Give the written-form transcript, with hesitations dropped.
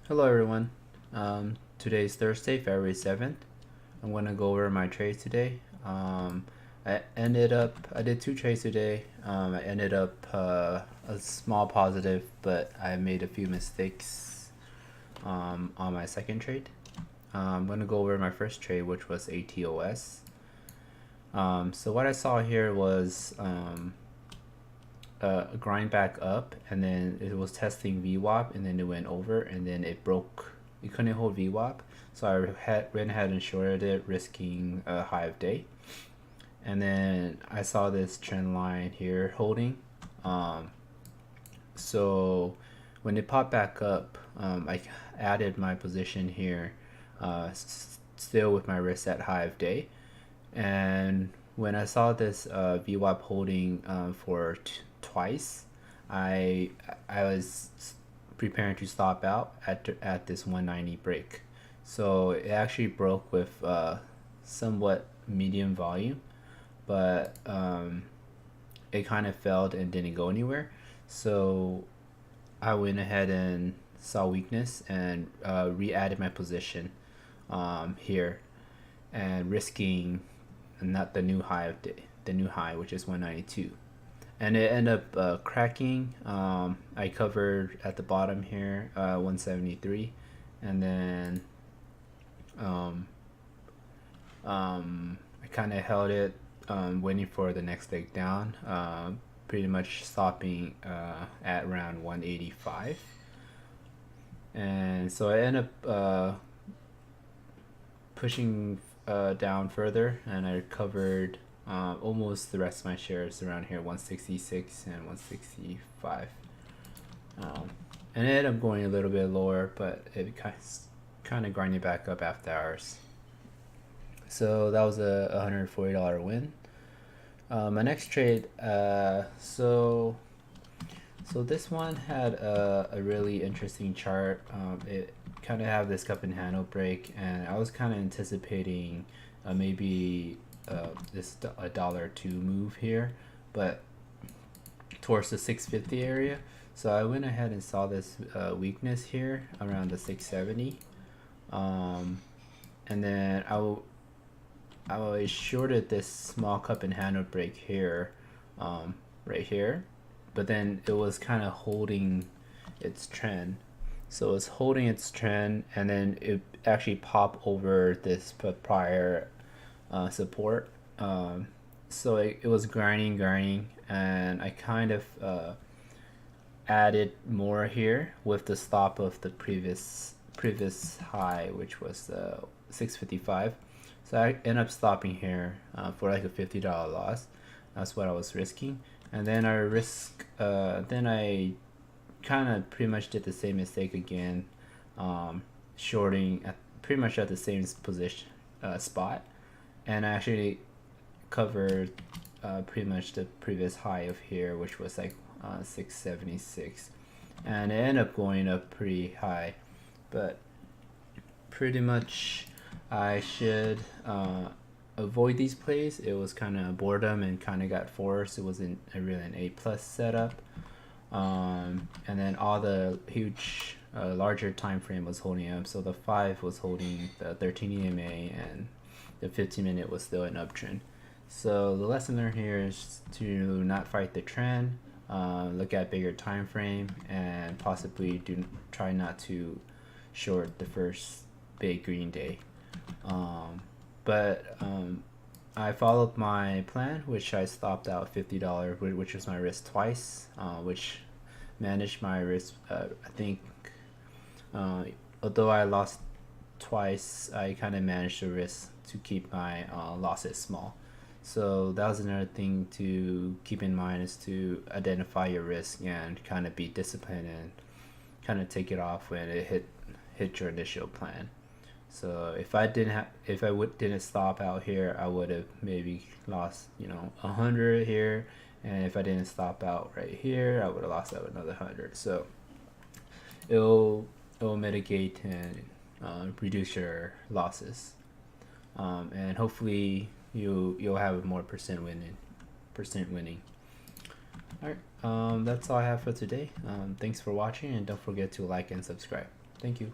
Hello everyone. Today is Thursday, February 7th. I'm going to go over my trades today. I did two trades today. I ended up a small positive, but I made a few mistakes on my second trade. I'm going to go over my first trade, which was ATOS. So what I saw here was a grind back up, and then it was testing VWAP, and then it went over, and then it broke. It couldn't hold VWAP, so I went ahead and shorted it, risking a high of day. And then I saw this trend line here holding. So when it popped back up, I added my position here, still with my risk at high of day. And when I saw this VWAP holding for twice, I was preparing to stop out at this 190 break. So it actually broke with somewhat medium volume, but it kind of failed and didn't go anywhere. So I went ahead and saw weakness and re-added my position here, and risking not the new high of the new high, which is 192, and it ended up cracking. I covered at the bottom here, 173, and then I kind of held it, waiting for the next leg down, pretty much stopping at around 185. And so I end up pushing down further, and I recovered almost the rest of my shares around here, 166 and 165. And it ended up going a little bit lower, but it kind of grinded back up after hours. So that was a $140 win. My next trade, so this one had a really interesting chart. It kind of have this cup and handle break, and I was kind of anticipating maybe this a $1 or $2 move here, but towards the 650 area. So I went ahead and saw this weakness here around the 670, and then I shorted this small cup and handle break here, right here, but then it was kind of holding its trend. So it's holding its trend, and then it actually popped over this prior support. So it was grinding, and I kind of added more here with the stop of the previous high, which was 655. So I end up stopping here for like a $50 loss. That's what I was risking. And then then I kind of pretty much did the same mistake again, shorting at pretty much at the same position spot, and I actually covered pretty much the previous high of here, which was like 676, and it ended up going up pretty high, but pretty much I should avoid these plays. It was kind of boredom and kind of got forced. It wasn't really an A+ setup. And then all the huge larger time frame was holding up. So the 5 was holding the 13 EMA, and the 15-minute was still an uptrend. So the lesson learned here is to not fight the trend, look at bigger time frame, and possibly try not to short the first big green day. But I followed my plan, which I stopped out $50, which was my risk twice, which managed my risk. I think, although I lost twice, I kind of managed the risk to keep my losses small. So that was another thing to keep in mind, is to identify your risk and kind of be disciplined and kind of take it off when it hit your initial plan. So if I didn't stop out here, I would have maybe lost 100 here, and if I didn't stop out right here, I would have lost out another 100. So it'll mitigate and reduce your losses, and hopefully you'll have more percent winning. All right, that's all I have for today. Thanks for watching, and don't forget to like and subscribe. Thank you.